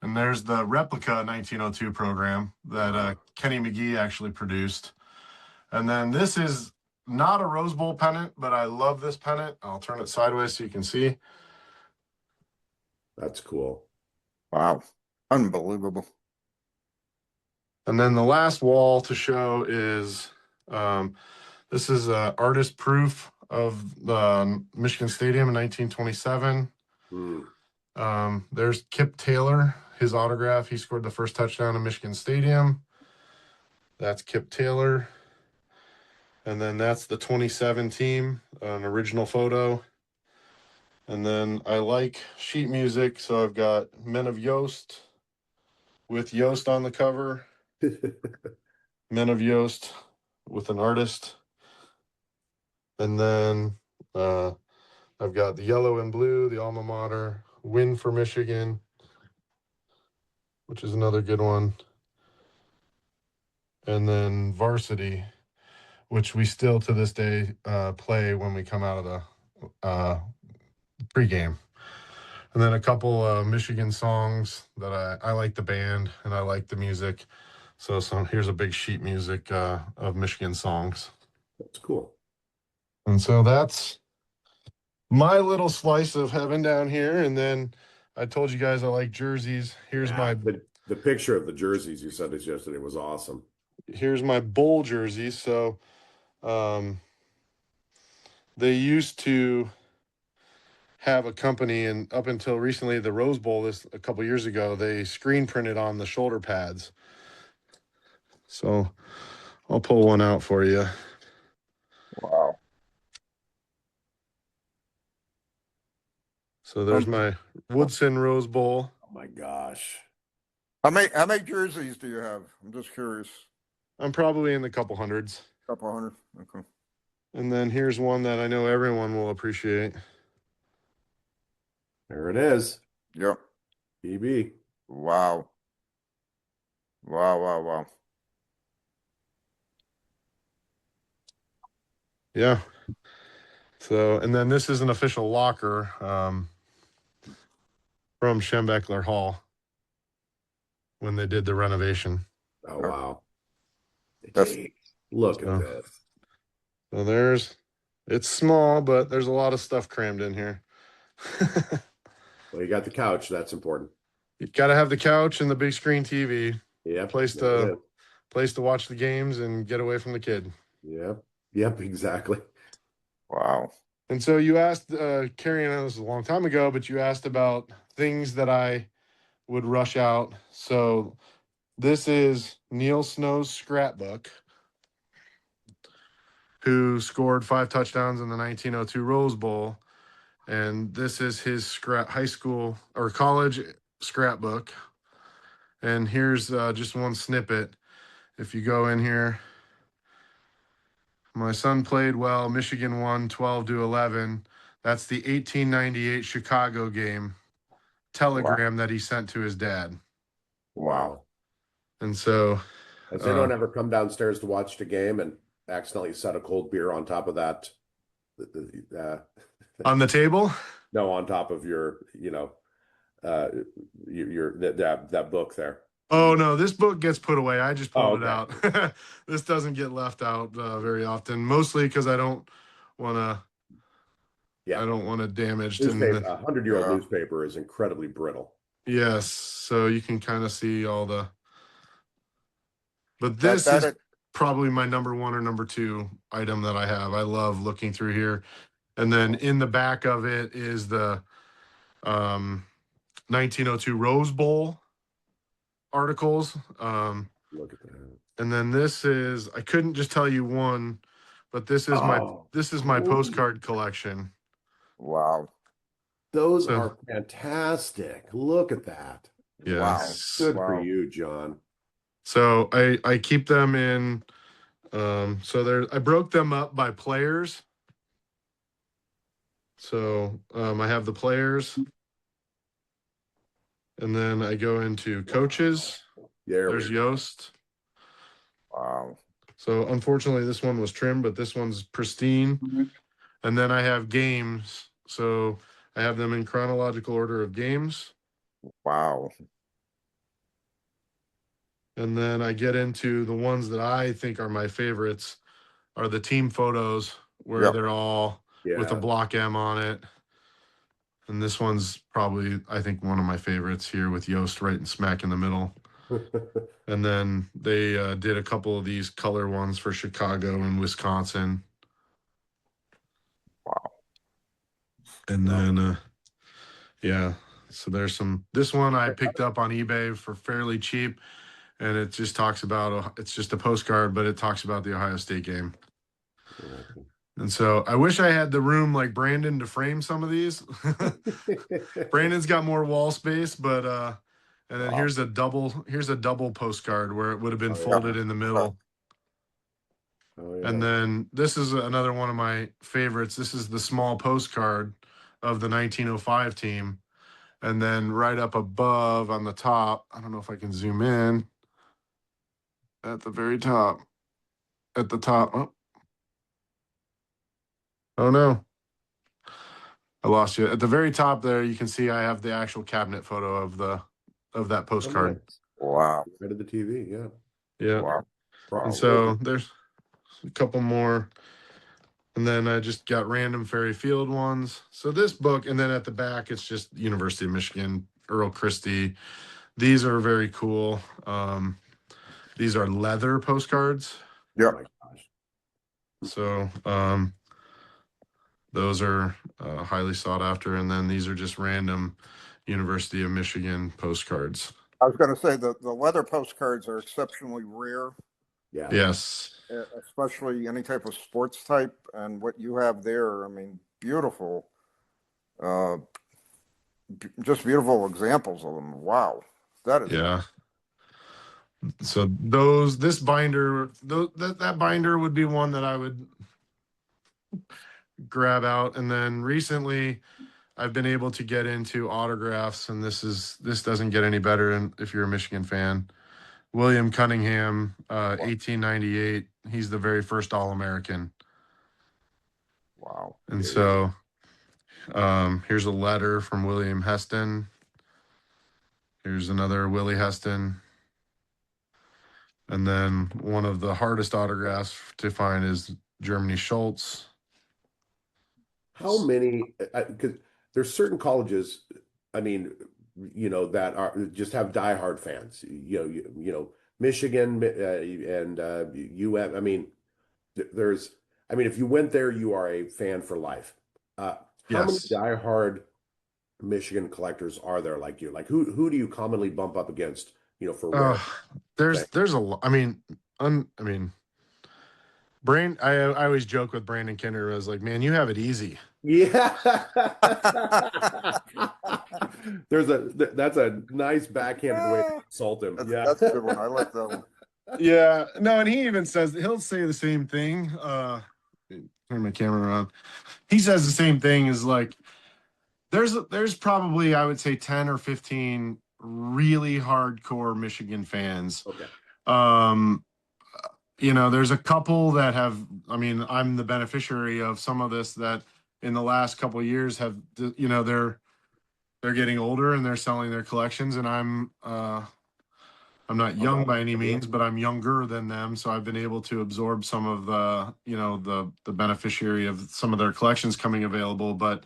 And there's the replica 1902 program that Kenny McGee actually produced. And then this is not a Rose Bowl pennant, but I love this pennant. I'll turn it sideways so you can see. That's cool. Wow. Unbelievable. And then the last wall to show is this is artist proof of the Michigan Stadium in 1927. There's Kip Taylor, his autograph. He scored the first touchdown in Michigan Stadium. That's Kip Taylor. And then that's the 27 team, an original photo. And then I like sheet music, so I've got Men of Yost with Yost on the cover. Men of Yost with an artist. And then I've got the yellow and blue, the alma mater, Win for Michigan, which is another good one. And then Varsity, which we still to this day play when we come out of the pregame. And then a couple Michigan songs that I like the band and I like the music. So here's a big sheet music of Michigan songs. That's cool. And so that's my little slice of heaven down here. And then I told you guys I like jerseys. Here's the picture of the jerseys you sent us yesterday was awesome. Here's my bowl jerseys. So they used to have a company, and up until recently, the Rose Bowl, a couple years ago, they screen printed on the shoulder pads. So I'll pull one out for you. Wow. So there's my Woodson Rose Bowl. Oh my gosh. How many jerseys do you have? I'm just curious. I'm probably in the couple hundreds. Couple hundred. Okay. And then here's one that I know everyone will appreciate. There it is. Yep. BB. Wow. Wow. Yeah. So, and then this is an official locker from Schembechler Hall when they did the renovation. Oh, wow. That's, Look at this. So it's small, but there's a lot of stuff crammed in here. Well, you got the couch. That's important. You got to have the couch and the big screen TV. Yeah. Place to watch the games and get away from the kid. Yep, exactly. wow. And so you asked, Carrie, and this was a long time ago, but you asked about things that I would rush out. So this is Neil Snow's scrapbook, who scored 5 touchdowns in the 1902 Rose Bowl. And this is his high school or college scrapbook. And here's just one snippet. If you go in here, my son played well. Michigan won 12-11. That's the 1898 Chicago game telegram that he sent to his dad. Wow. And so, has anyone ever come downstairs to watch the game and accidentally set a cold beer on top of that? On the table? No, on top of your that book there. Oh no, this book gets put away. I just pulled it out. This doesn't get left out very often, mostly because I don't want to. Yeah, I don't want to damage. A 100-year-old newspaper is incredibly brittle. Yes, so you can kind of see all the. But this is probably my number 1 or number 2 item that I have. I love looking through here. And then in the back of it is the 1902 Rose Bowl articles. Look at that. And then this is, I couldn't just tell you one, but this is my postcard collection. Wow. Those are fantastic. Look at that. Yes. Wow. Good for you, John. So I keep them in I broke them up by players. So I have the players, and then I go into coaches. There's Yost. Wow. So unfortunately, this one was trimmed, but this one's pristine. Mm-hmm. And then I have games. So I have them in chronological order of games. Wow. And then I get into the ones that I think are my favorites. are the team photos where Yep. they're all with a Yeah. block M on it. And this one's probably, I think, one of my favorites here with Yost right and smack in the middle. And then they did a couple of these color ones for Chicago and Wisconsin. Wow. And then, yeah, so there's some. This one I picked up on eBay for fairly cheap, and it just talks about, it's just a postcard, but it talks about the Ohio State game. And so I wish I had the room like Brandon to frame some of these. Brandon's got more wall space, but and then Wow. here's a double postcard where it would have been folded in the middle. Oh, yeah. And then this is another one of my favorites. This is the small postcard of the 1905 team. And then right up above on the top, I don't know if I can zoom in, at the very top, at the top. Oh no, I lost you. At the very top there, you can see I have the actual cabinet photo of that postcard. Wow. Right of the TV, yeah. Yeah. Wow. And so there's a couple more. And then I just got random Ferry Field ones. So this book, and then at the back, it's just University of Michigan, Earl Christie. These are very cool. These are leather postcards. Yep. Oh my gosh. So those are highly sought after. And then these are just random University of Michigan postcards. I was going to say the leather postcards are exceptionally rare. Yeah. Yes. Especially any type of sports type, and what you have there, I mean, beautiful. Just beautiful examples of them. Wow. That is. Yeah. So this binder, that binder would be one that I would grab out. And then recently I've been able to get into autographs, and this doesn't get any better if you're a Michigan fan. William Cunningham, 1898. He's the very first All-American. Wow. And so here's a letter from William Heston. Here's another Willie Heston. And then one of the hardest autographs to find is Germany Schultz. How many? Because there's certain colleges, I mean, that are just have diehard fans. Michigan and UM. I mean, if you went there, you are a fan for life. How many diehard Michigan collectors are there like you? Like who do you commonly bump up against? For there's a lot. I mean, Brand. I always joke with Brandon Kinder. I was like, man, you have it easy. Yeah. That's a nice backhanded way to insult him. That's a good one. I like that one. Yeah. No, and he even says he'll say the same thing. Turn my camera around. He says the same thing as like there's probably, I would say, 10 or 15 really hardcore Michigan fans. Okay. There's a couple that have, I'm the beneficiary of some of this that in the last couple of years have, they're getting older and they're selling their collections, and I'm not young by any means, but I'm younger than them. So I've been able to absorb some of the beneficiary of some of their collections coming available. But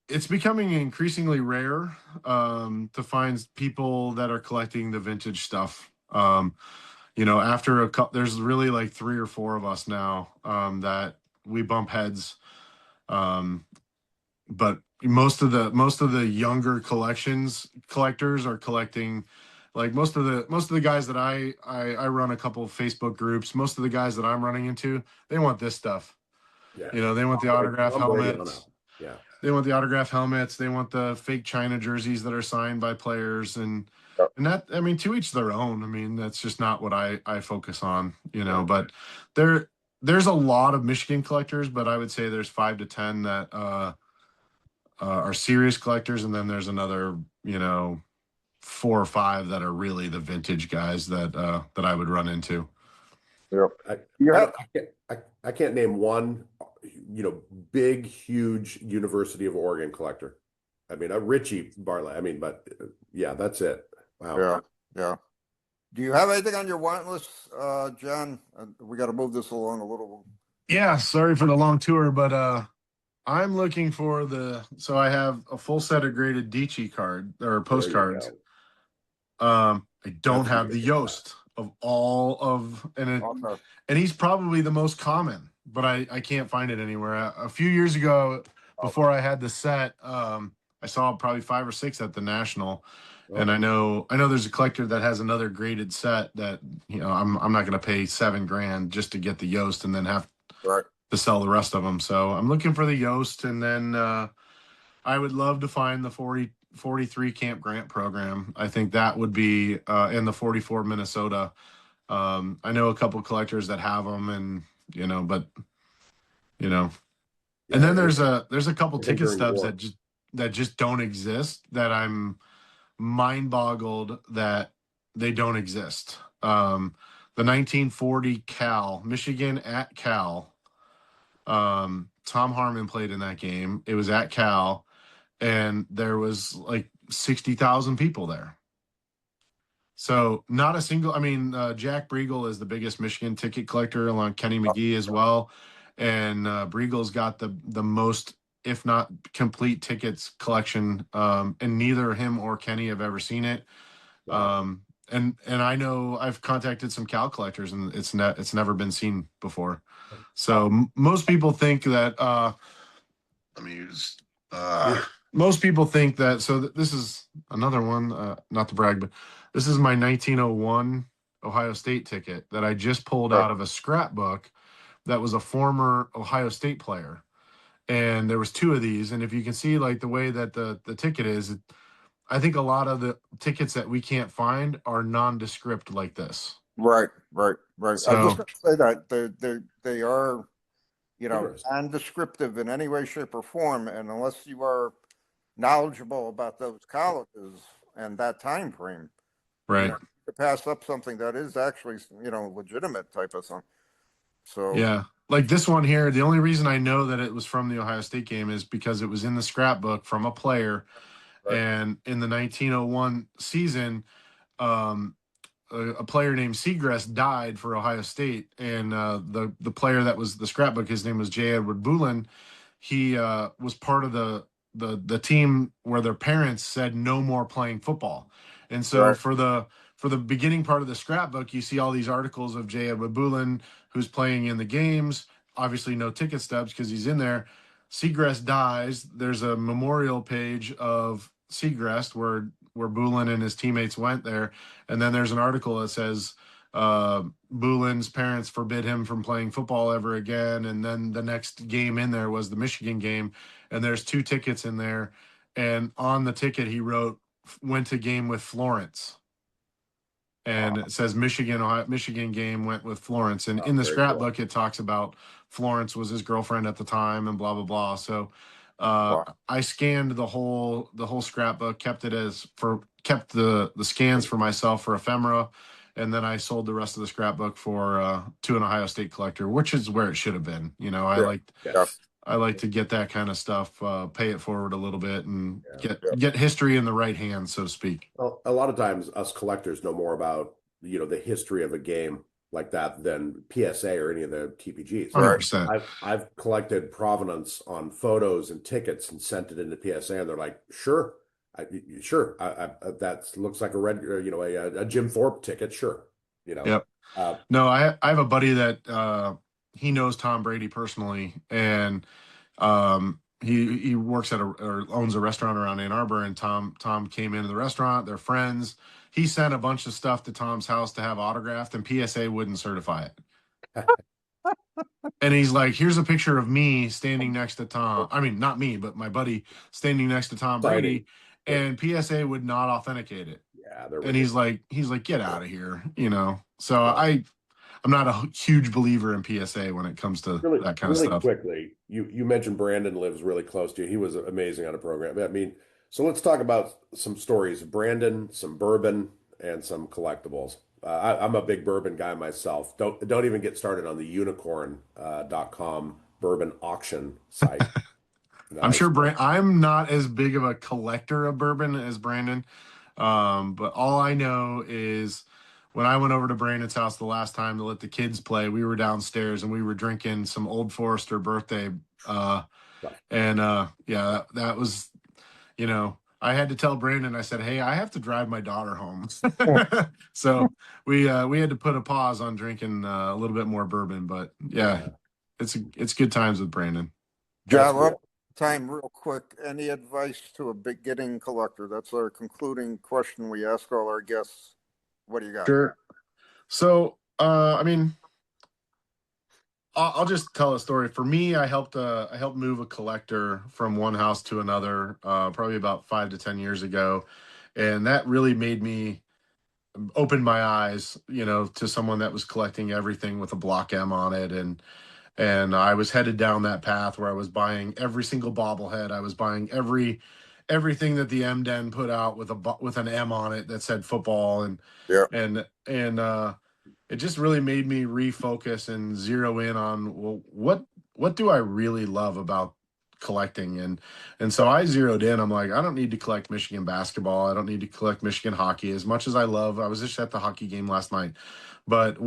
it's becoming increasingly rare to find people that are collecting the vintage stuff. After there's really like 3 or 4 of us now that we bump heads. But most of the younger collectors are collecting. Like most of the guys that I run a couple of Facebook groups. Most of the guys that I'm running into, they want this stuff. Yeah. They want the autograph helmets. Yeah. They want the autograph helmets. They want the fake China jerseys that are signed by players, and that, to each their own. That's just not what I focus on, but there's a lot of Michigan collectors, but I would say there's 5 to 10 that are serious collectors. And then there's another, 4 or 5 that are really the vintage guys that I would run into. Yep. I can't name one, big, huge University of Oregon collector. A Richie Bartlett. But yeah, that's it. Wow. Yeah. Do you have anything on your want list, John? We got to move this along a little. Yeah, sorry for the long tour, but I'm looking for so I have a full set of graded Dici card or There you postcards. go. I don't That's have the ridiculous. Yost of all of, Okay. and he's probably the most common, but I can't find it anywhere. A few years ago, before I had the set, I saw probably 5 or 6 at the National, and Oh, I know there's a collector that has another graded set that I'm not going to pay $7,000 just to get the Yost and then have Right. to sell the rest of them. So I'm looking for the Yost, and then I would love to find the 43 Camp Grant program. I think that would be in the 44 Minnesota. I know a couple collectors that have them, and but and yeah. then there's a couple Even ticket during the stubs war. that just don't exist. That I'm mind boggled that they don't exist. The 1940 Cal, Michigan at Cal. Tom Harmon played in that game. It was at Cal, and there was like 60,000 people there. So not a single. I mean, Jack Briegel is the biggest Michigan ticket collector, along Kenny McGee as well, and Briegel's got the most, if not complete, tickets collection. And neither him or Kenny have ever seen it. Wow. And I know I've contacted some Cal collectors, and it's never been seen before. So most people think that. Let me use. Most people think that. So this is another one. Not to brag, but this is my 1901 Ohio State ticket that I just pulled out of a scrapbook. That was a former Ohio State player, and there was 2 of these. And if you can see, like, the way that the ticket is, I think a lot of the tickets that we can't find are nondescript like this. Right. I was So just going to say that they are, Interesting. non-descriptive in any way, shape, or form, and unless you are knowledgeable about those colleges and that time frame, right. to pass up something that is actually, legitimate type of something. So Yeah. Like this one here, the only reason I know that it was from the Ohio State game is because it was in the scrapbook from a player. right. And in the 1901 season, um, a player named Seagrass died for Ohio State. And the player that was the scrapbook, his name was J. Edward Boulin. He was part of the team where their parents said no more playing football. And so Right. for the beginning part of the scrapbook, you see all these articles of J. Edward Boulin, who's playing in the games. Obviously, no ticket stubs because he's in there. Seagrass dies. There's a memorial page of Seagrass where Boulin and his teammates went there, and then there's an article that says Boulin's parents forbid him from playing football ever again. And then the next game in there was the Michigan game, and there's 2 tickets in there. And on the ticket, he wrote, "Went to game with Florence." And it says Michigan game went with Florence. And in the Very cool. scrapbook, it talks about Florence was his girlfriend at the time and blah, blah, blah. So Wow. I scanned the whole scrapbook, kept the scans for myself for ephemera, and then I sold the rest of the scrapbook to an Ohio State collector, which is where it should have been. Yeah. I like to get that kind of stuff, pay it forward a little bit, and Yeah. get history in the right hands, so to speak. Well, a lot of times us collectors know more about, the history of a game like that than PSA or any of the TPGs. 100%. I've collected provenance on photos and tickets and sent it into PSA, and they're like, sure, sure. That looks like a red, a Jim Thorpe ticket. Sure. Yep. Uh, No, I have a buddy that he knows Tom Brady personally, and he works at or owns a restaurant around Ann Arbor, and Tom came into the restaurant. They're friends. He sent a bunch of stuff to Tom's house to have autographed, and PSA wouldn't certify it. And he's like, "Here's a picture of me standing next to Tom. I mean, not me, but my buddy standing next to Tom Brady." And PSA would not authenticate it. Yeah, they're And he's like, "Get out of here," So Well, I'm not a huge believer in PSA when it comes to that kind of stuff. Quickly, you mentioned Brandon lives really close to you. He was amazing on a program. I mean, so let's talk about some stories. Brandon, some bourbon, and some collectibles. I'm a big bourbon guy myself. Don't even get started on the unicorn.com bourbon auction site. I'm sure I'm not as big of a collector of bourbon as Brandon. But all I know is when I went over to Brandon's house the last time to let the kids play, we were downstairs and we were drinking some Old Forester birthday. Yeah, that was, I had to tell Brandon, I said, hey, I have to drive my daughter home. So we had to put a pause on drinking a little bit more bourbon, but yeah, it's good times with Brandon. John, cool. Time real quick. Any advice to a beginning collector? That's our concluding question we ask all our guests. What do you got? Sure. So, I mean, I'll just tell a story. For me, I helped move a collector from one house to another, probably about 5 to 10 years ago, and that really made me open my eyes, to someone that was collecting everything with a block M on it, and I was headed down that path where I was buying every single bobblehead. I was buying everything that the M Den put out with an M on it that said football, and it just really made me refocus and zero in on, well, what do I really love about collecting? And so I zeroed in. I'm like, I don't need to collect Michigan basketball. I don't need to collect Michigan hockey as much as I was just at the hockey game last night. But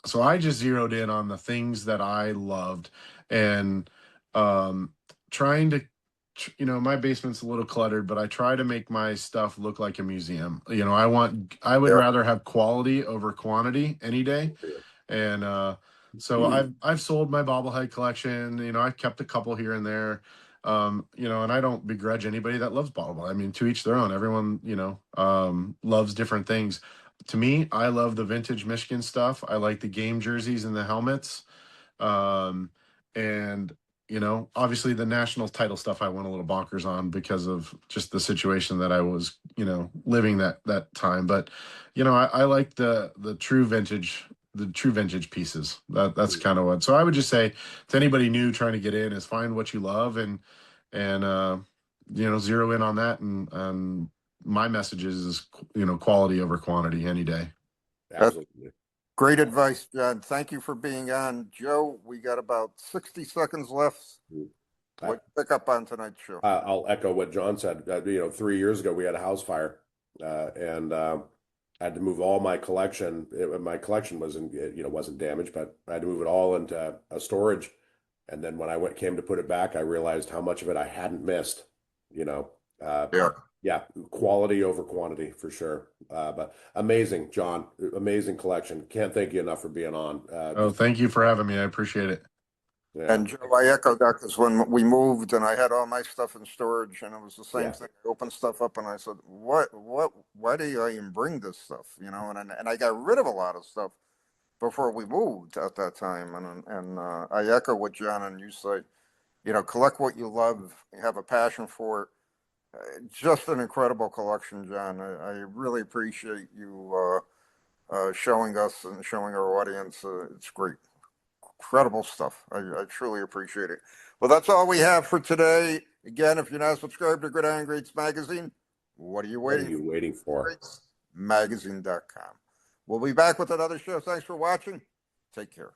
so I just zeroed in on the things that I loved, and trying to, my basement's a little cluttered, but I try to make my stuff look like a museum. I would rather have quality over quantity any day. And so I've sold my bobblehead collection. I've kept a couple here and there. And I don't begrudge anybody that loves bobblehead. I mean, to each their own. Everyone, loves different things. To me, I love the vintage Michigan stuff. I like the game jerseys and the helmets. And obviously the national title stuff I went a little bonkers on because of just the situation that I was, living that time. But, I like the true vintage pieces. That's kind of what. So I would just say to anybody new trying to get in is find what you love and zero in on that. And my message is, quality over quantity any day. Absolutely. Great advice, John. Thank you for being on. Joe, we got about 60 seconds left. What pick up on tonight's show? I'll echo what John said. 3 years ago, we had a house fire, and I had to move all my collection. My collection wasn't damaged, but I had to move it all into a storage. And then when I came to put it back, I realized how much of it I hadn't missed. Yeah, quality over quantity for sure. But amazing, John. Amazing collection. Can't thank you enough for being on. Thank you for having me. I appreciate it. Yeah. And Joe, I echo that because when we moved and I had all my stuff in storage, and it was the same thing. I opened stuff up and I said, why do I even bring this stuff? And I got rid of a lot of stuff before we moved at that time. And I echo what John and you say, collect what you love, have a passion for it. Just an incredible collection, John. I really appreciate you showing us and showing our audience. It's great. Incredible stuff. I truly appreciate it. Well, that's all we have for today. Again, if you're not subscribed to Gridiron Greats magazine, what are you waiting for? Magazine.com. We'll be back with another show. Thanks for watching. Take care.